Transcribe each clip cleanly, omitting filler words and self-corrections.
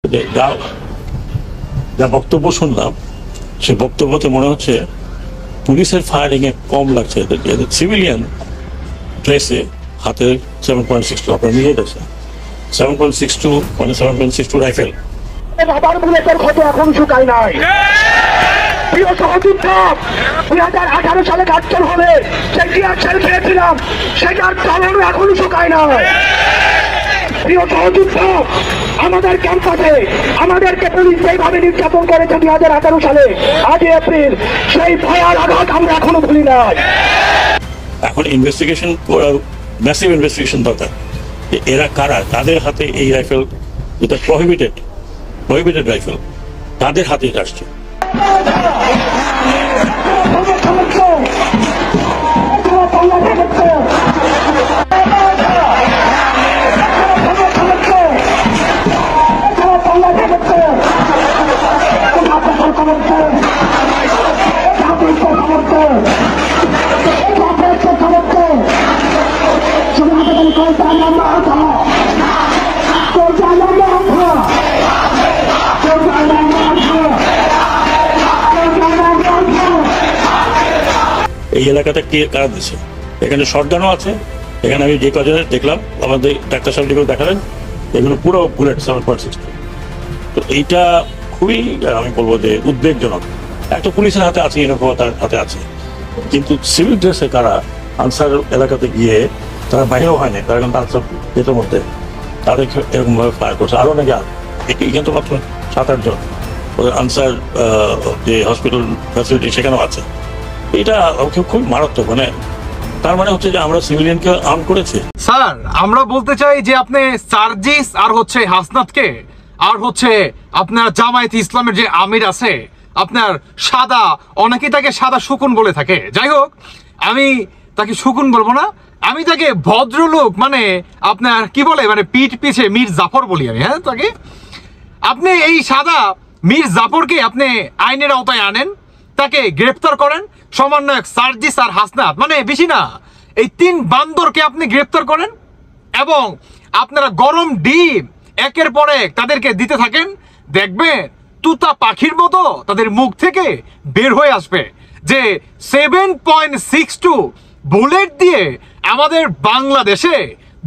যা যা বক্তব্য শুনলাম সে বক্তব্যতে মনে হচ্ছে পুলিশের ফায়ারিং এ কম লাগছে, সিভিলিয়ান ড্রেসে হাতে 7.62 আপনারা নিয়ে গেছে 7.62 মানে 7.62 রাইফেল। আবার বুলেটের ক্ষত এখন শুকায় নাই। প্রিয় সহযোদ্ধা, 2018 সালে কাটছেন হবে সেই টিয়ার সেল খেয়েছিলাম, সেটার কারণে এখনো শুকায় নাই। প্রিয় সহযোদ্ধা, আমাদের ক্যাম্পাসে আমাদেরকে পুলিশ যেভাবে নির্যাতন করেছে 2018 সালে 8 এপ্রিল, সেই ভয়াল আঘাত আমরা এখনো ভুলি নাই। এখন ইনভেস্টিগেশন, ম্যাসিভ ইনভেস্টিগেশন দরকার। এরা কারা, তাদের হাতে এই রাইফেল, যেটা প্রহিবিটেড রাইফেল, তাদের হাতে এটা আসছে। এই এলাকাটা কে কারা দিচ্ছে? এখানে শটগানও আছে। এখানে আমি যে কজনের দেখলাম, আমাদের ডাক্তার সাহেব যেগুলো দেখালেন, এগুলো পুরো বুলেট 7.62। তো এইটা খুবই, আমি বলবো যে উদ্বেগজনক। একটা পুলিশের হাতে আছে, এরকম তার হাতে আছে, কিন্তু সিভিল ড্রেসে কারা আনসার এলাকাতে গিয়ে তারা বাইরেও হয়নি, তারা কিন্তু আনসার গেটের মধ্যে তাদের এরকম ভাবে ফায়ার করছে। আরো নাকি এখানে তো মাত্র 7-8 জন ওদের আনসার যে হসপিটাল ফ্যাসিলিটি সেখানেও আছে। এটা খুব মারাত্মক। মানে তার মানে হচ্ছে যে আমরা সিভিলিয়ানকে আর্ম করেছি। স্যার, আমরা বলতে চাই যে আপনি সার্জিস আর হচ্ছে হাসনাতকে আর হচ্ছে আপনার জামায়াত ইসলামের যে আমির আছে আপনার সাদা, অনেকেই তাকে সাদা শকুন বলে থাকে। যাই হোক, আমি তাকে শকুন বলবো না, আমি তাকে ভদ্রলোক, মানে আপনার কি বলে, মানে পিঠ পিছে মীর জাফর বলি আমি। হ্যাঁ, তাকে আপনি এই সাদা মীর জাফরকে আপনি আইনের আওতায় আনেন, তাকে গ্রেপ্তার করেন। সমন্বয়ক সার্জিস আর হাসনাত, মানে বেশি না, এই 3 বান্দরকে আপনি গ্রেপ্তার করেন এবং আপনারা গরম ডিম একের পর এক তাদেরকে দিতে থাকেন। দেখবেন তুতা পাখির মতো তাদের মুখ থেকে বের হয়ে আসবে যে 7.62 বুলেট দিয়ে আমাদের বাংলাদেশে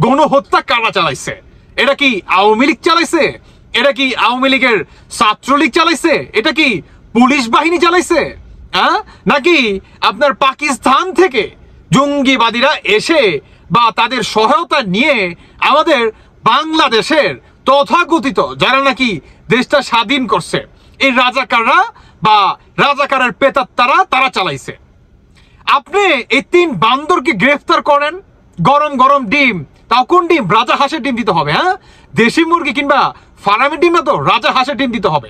গণহত্যা কারা চালাইছে। এটা কি আওয়ামী লীগ চালাইছে? এটা কি আওয়ামী লীগের ছাত্রলীগ চালাইছে? এটা কি পুলিশ বাহিনী চালাইছে? হ্যাঁ, নাকি আপনার পাকিস্তান থেকে জঙ্গিবাদীরা এসে বা তাদের সহায়তা নিয়ে আমাদের বাংলাদেশের তথাকথিত যারা নাকি দেশটা স্বাধীন করছে এই রাজাকাররা বা রাজাকারের পেতাত্তারা তারা চালাইছে? আপনি এই 3 বান্দরকে গ্রেফতার করেন, গরম গরম ডিম, তাও কোন ডিম? রাজা হাঁসের ডিম দিতে হবে। হ্যাঁ, দেশি মুরগি কিংবা ফার্মের ডিম না, তো রাজা হাঁসের ডিম দিতে হবে।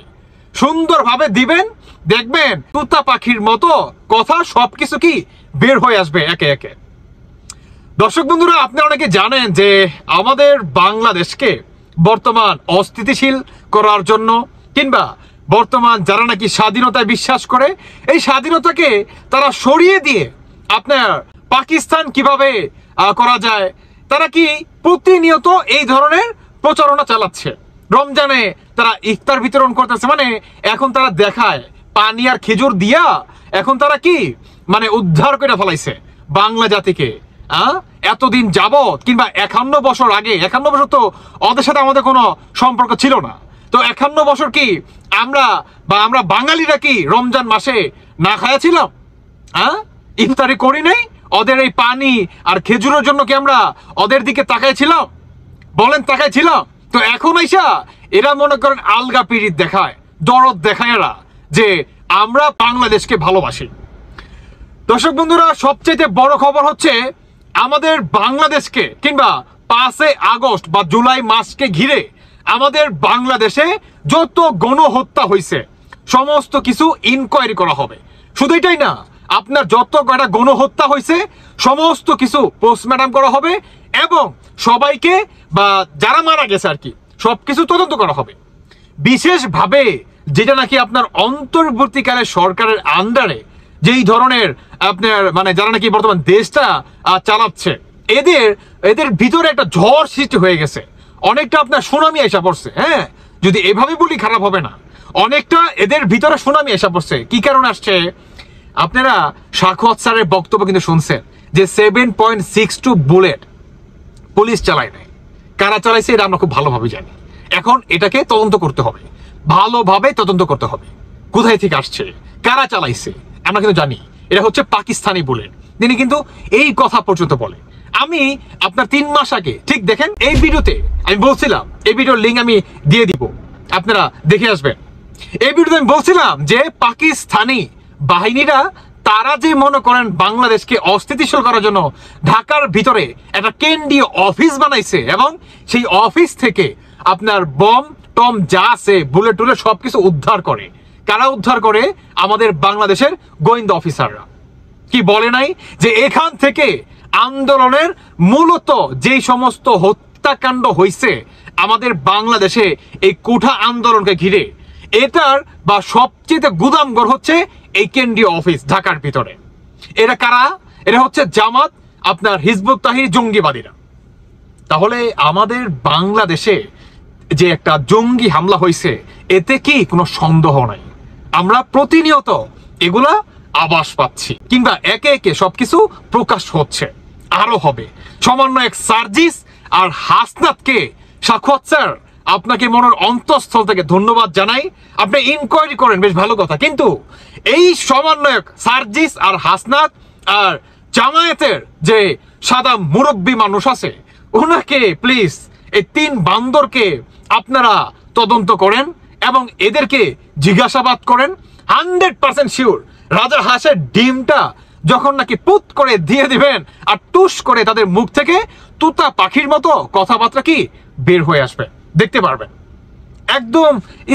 সুন্দরভাবে দিবেন, দেখবেন তুতা পাখির মতো কথা সবকিছু কি বের হয়ে আসবে একে একে। দর্শক বন্ধুরা, আপনি অনেকে জানেন যে আমাদের বাংলাদেশকে বর্তমান অস্থিতিশীল করার জন্য কিংবা বর্তমান যারা নাকি স্বাধীনতায় বিশ্বাস করে, এই স্বাধীনতাকে তারা সরিয়ে দিয়ে আপনার পাকিস্তান কিভাবে করা যায়, তারা কি প্রতিনিয়ত এই ধরনের প্রচারণা চালাচ্ছে। রমজানে তারা ইফতার বিতরণ করতেছে, মানে এখন তারা দেখায় পানি আর খেজুর দিয়া এখন তারা কি মানে উদ্ধার করে ফেলাইছে বাংলা জাতিকে। এতদিন যাবত কিংবা 51 বছর আগে, 51 বছর তো ওদের সাথে আমাদের কোনো সম্পর্ক ছিল না, তো 51 বছর কি আমরা বাঙালিরা কি রমজান মাসে না খাইয়াছিলাম? ইফতারি করি নাই? ওদের এই পানি আর খেজুরের জন্য কি আমরা ওদের দিকে তাকাইছিলাম? বলেন, তাকাইছিলাম? তো এখন আইসা এরা মনে করেন আলগা পিরিত দেখায়, দরদ দেখায় এরা যে আমরা বাংলাদেশকে ভালোবাসি। দর্শক বন্ধুরা, সবচেয়ে বড় খবর হচ্ছে আমাদের বাংলাদেশকে কিংবা 5 আগস্ট বা জুলাই মাসকে ঘিরে আমাদের বাংলাদেশে যত গণহত্যা হয়েছে সমস্ত কিছু ইনকোয়ারি করা হবে। শুধু এটাই না, আপনার যত কয়টা গণহত্যা হয়েছে সমস্ত কিছু পোস্টমর্টম করা হবে এবং সবাইকে বা যারা মারা গেছে আর কি সবকিছু তদন্ত করা হবে। বিশেষভাবে যেটা নাকি আপনার অন্তর্বর্তীকালে সরকারের আন্ডারে যেই ধরনের আপনার মানে যারা নাকি বর্তমান দেশটা চালাচ্ছে, এদের ভিতরে একটা ঝড় সৃষ্টি হয়ে গেছে, অনেকটা আপনার সুনামি এসে পড়ছে। হ্যাঁ, যদি এভাবে বলি খারাপ হবে না। অনেকটা এদের ভিতরে সুনামি এসে পড়ছে। কি কারণে আসছে? আপনারা সাখাওয়াত স্যারের বক্তব্য কিন্তু শুনছেন যে 7.62 বুলেট পুলিশ চালায় নাই। কারা চালাইছে এটা আমরা খুব ভালোভাবে জানি। এখন এটাকে তদন্ত করতে হবে, ভালোভাবে তদন্ত করতে হবে, কোথায় থেকে আসছে, কারা চালাইছে আমরা কিন্তু জানি। এটা হচ্ছে পাকিস্তানি বুলেট। তিনি কিন্তু এই কথা পর্যন্ত বলে। আমি আপনার 3 মাস আগে ঠিক দেখেন এই ভিডিওতে আমি বলছিলাম, এই ভিডিওর লিঙ্ক আমি দিয়ে দিব, আপনারা দেখে আসবেন। এই ভিডিওতে আমি বলছিলাম যে পাকিস্তানি বাহিনীরা তারা যে মনে করেন বাংলাদেশকে অস্থিতিশীল করার জন্য ঢাকার ভিতরে একটা কেন্দ্রীয় অফিস বানাইছে এবং সেই অফিস থেকে আপনার বম টম যা আছে বুলেট টুলেট সবকিছু উদ্ধার করে। কারা উদ্ধার করে? আমাদের বাংলাদেশের গোয়েন্দা অফিসাররা। কি বলে নাই যে এখান থেকে আন্দোলনের মূলত যেই সমস্ত হত্যাকাণ্ড হয়েছে আমাদের বাংলাদেশে এই কোঠা আন্দোলনকে ঘিরে, এটার বা সবচেয়ে গুদামঘর হচ্ছে এই কেন্দ্রীয় অফিস ঢাকার ভিতরে। এরা কারা? এরা হচ্ছে জামাত, আপনার হিজবুত তাহরির জঙ্গিবাদীরা। তাহলে আমাদের বাংলাদেশে যে একটা জঙ্গি হামলা হয়েছে এতে কি কোনো সন্দেহ নাই? আমরা প্রতিনিয়ত এগুলা আভাস পাচ্ছি, কিংবা একে একে সবকিছু প্রকাশ হচ্ছে, আরো হবে। সমন্বয়ক সার্জিস আর হাসনাতকে সাখাওয়াত স্যার আপনাকে মনের অন্তঃস্থল থেকে ধন্যবাদ জানাই। আপনি ইনকোয়ারি করেন, বেশ ভালো কথা, কিন্তু এই সমন্বয়ক সার্জিস আর হাসনাত আর জামায়াতের যে সাদা মুরব্বী মানুষ আছে ওনাকে প্লিজ এই 3 বান্দরকে আপনারা তদন্ত করেন এবং এদেরকে জিজ্ঞাসাবাদ করেন। 100% শিওর রাজার হাঁসের ডিমটা যখন নাকি পুত করে দিয়ে দিবেন আর টুস করে তাদের মুখ থেকে তুতা পাখির মতো কথাবার্তা কি বের হয়ে আসবে, দেখতে পারবেন। একদম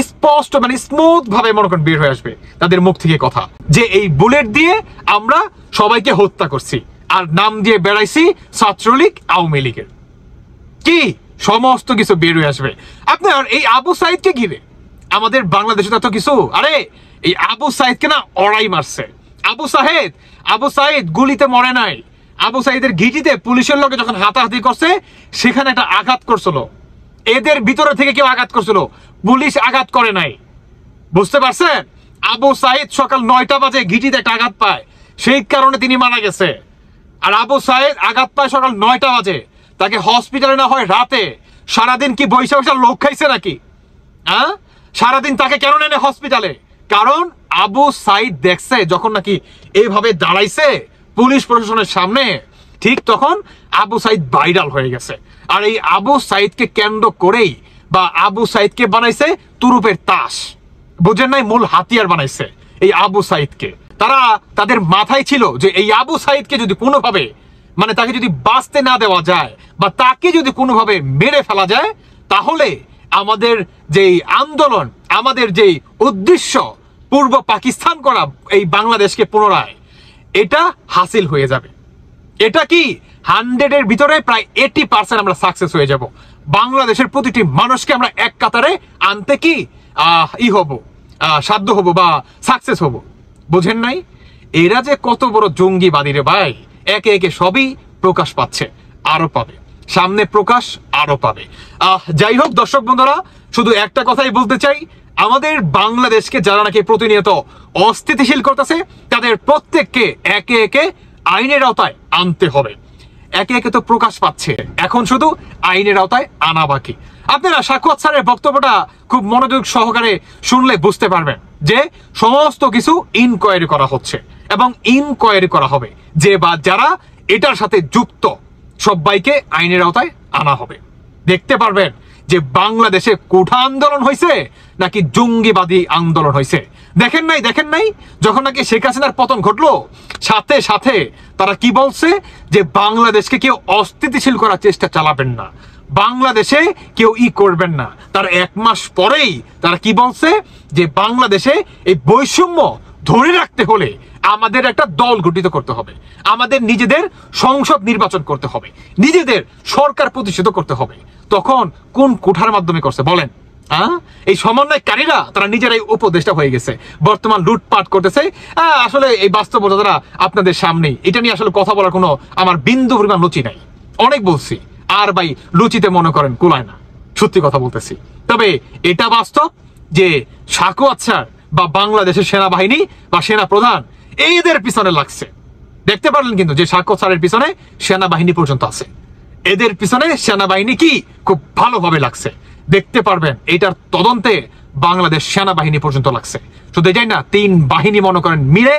স্পষ্ট মানে স্মুথ ভাবে মনে করেন বের হয়ে আসবে তাদের মুখ থেকে কথা, যে এই বুলেট দিয়ে আমরা সবাইকে হত্যা করছি আর নাম দিয়ে বেড়াইছি ছাত্রলীগ আওয়ামী লীগের। কি সমস্ত কিছু বের হয়ে আসবে। আপনার এই আবু সাইদকে ঘিরে আমাদের বাংলাদেশে তো কিছু, আরে এই আবু সাইদকে না ওরাই মারছে। আবু সাইদ গুলিতে মরে নাই। আবু সাইদের ঘিটিতে পুলিশের লোকে যখন হাতাহাতি করছে সেখানে একটা আঘাত করছিল, এদের ভিতরে থেকে কেউ আঘাত করছিল, পুলিশ আঘাত করে নাই। বুঝতে পারছেন? আবু সাইদ সকাল 9টা বাজে ঘিটিতে একটা আঘাত পায়, সেই কারণে তিনি মারা গেছে। আর আবু সাইদ আঘাত পায় সকাল 9টা বাজে, তাকে হসপিটালে না হয় রাতে। সারাদিন কি বৈশা বৈশা লোক খাইছে নাকি? হ্যাঁ, সারাদিন তাকে কেন নেনে হসপিটালে? কারণ আবু সাইদ দেখছে যখন নাকি এইভাবে দাঁড়াইছে পুলিশ প্রশাসনের সামনে, ঠিক তখন আবু সাইদ ভাইরাল হয়ে গেছে। আর এই আবু সাইদকে কেন্দ্র করেই বা আবু সাইদকে বানাইছে তুরুপের তাস, বুঝেন নাই? মূল হাতিয়ার বানাইছে এই আবু সাইদকে। তারা তাদের মাথায় ছিল যে এই আবু সাইদকে যদি কোনোভাবে মানে তাকে যদি বাঁচতে না দেওয়া যায় বা তাকে যদি কোনোভাবে মেরে ফেলা যায় তাহলে আমাদের যেই আন্দোলন, আমাদের যেই উদ্দেশ্য পূর্ব পাকিস্তান করা এই বাংলাদেশকে পুনরায়, এটা হাসিল হয়ে যাবে। এটা কি 100-এর ভিতরে প্রায় 80% আমরা সাকসেস হয়ে যাব। বাংলাদেশের প্রতিটি মানুষকে আমরা এক কাতারে আনতে কি সাধ্য হব বা সাকসেস হব। বুঝেন নাই? এরা যে কত বড় জঙ্গিবাদী রে ভাই, একে একে সবই প্রকাশ পাচ্ছে, আরো পাবে, সামনে প্রকাশ আরো পাবে। যাই হোক দর্শক বন্ধুরা, শুধু একটা কথাই বলতে চাই, আমাদের বাংলাদেশকে যারা নাকি প্রতিনিয়ত অস্থিতিশীল করতেছে তাদের প্রত্যেককে একে একে আইনের আওতায় আনতে হবে। একে একে তো প্রকাশ পাচ্ছে, এখন শুধু আইনের আওতায় আনা বাকি। আপনারা সাখাওয়াত স্যারের বক্তব্যটা খুব মনোযোগ সহকারে শুনলে বুঝতে পারবেন যে সমস্ত কিছু ইনকোয়ারি করা হচ্ছে এবং ইনকোয়ারি করা হবে, যে বা যারা এটার সাথে যুক্ত সবাইকে আইনের আওতায় আনা হবে। দেখতে পারবেন যে বাংলাদেশে কোঠা আন্দোলন হয়েছে নাকি জঙ্গিবাদী আন্দোলন হয়েছে। দেখেন নাই যখন নাকি শেখ হাসিনার পতন ঘটলো সাথে সাথে তারা কি বলছে যে বাংলাদেশকে কেউ অস্থিতিশীল করার চেষ্টা চালাবেন না, বাংলাদেশে কেউ করবেন না। তার 1 মাস পরেই তারা কি বলছে যে বাংলাদেশে এই বৈষম্য ধরে রাখতে হলে আমাদের একটা দল গঠিত করতে হবে, আমাদের নিজেদের সংসদ নির্বাচন করতে হবে, নিজেদের সরকার প্রতিষ্ঠিত করতে হবে। তখন কোন কোঠার মাধ্যমে করছে বলেন? এই সমন্বয়কারীরা তারা নিজেরাই উপদেষ্টা হয়ে গেছে, বর্তমান লুটপাট করতেছে। আসলে এই বাস্তবতা তারা আপনাদের সামনেই, এটা নিয়ে আসলে কথা বলার কোনো আমার বিন্দু পরিমাণ লুচি নাই। অনেক বলছি আর ভাই লুচিতে মনে করেন কুলায় না, সত্যি কথা বলতেছি। তবে এটা বাস্তব যে সাকওয়াত স্যার বা বাংলাদেশের সেনাবাহিনী বা সেনা প্রধান এদের পিছনে লাগছে। দেখতে পারলেন কিন্তু যে সাকওয়াত স্যারের পিছনে সেনাবাহিনী পর্যন্ত আছে, এদের পিছনে সেনাবাহিনী কি খুব ভালোভাবে লাগছে। দেখতে পারবেন এটার তদন্তে বাংলাদেশ সেনাবাহিনী পর্যন্ত লাগছে। শুধু এটাই না, 3 বাহিনী মনে করেন মিলে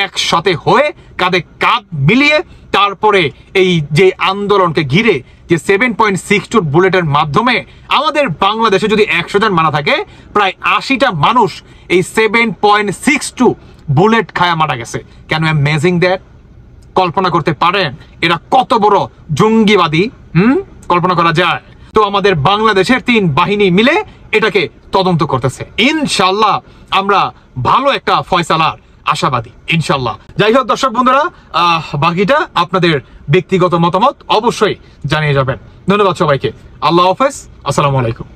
একসাথে হয়ে কাঁধে কাঁধ মিলিয়ে তারপরে এই যে আন্দোলনকে ঘিরে যে 7.62 বুলেটের মাধ্যমে আমাদের বাংলাদেশে যদি 100 জন মারা থাকে, প্রায় 80টা মানুষ এই 7.62 বুলেট খায়া মারা গেছে। Can you amazing that? কল্পনা করতে পারেন এরা কত বড় জঙ্গিবাদী? কল্পনা করা যায়? তো আমাদের বাংলাদেশের 3 বাহিনী মিলে এটাকে তদন্ত করতেছে। ইনশাল্লাহ আমরা ভালো একটা ফয়সালার আশাবাদী ইনশাল্লাহ। যাই হোক দর্শক বন্ধুরা, বাকিটা আপনাদের ব্যক্তিগত মতামত অবশ্যই জানিয়ে যাবেন। ধন্যবাদ সবাইকে। আল্লাহ হাফেজ, আসসালামু আলাইকুম।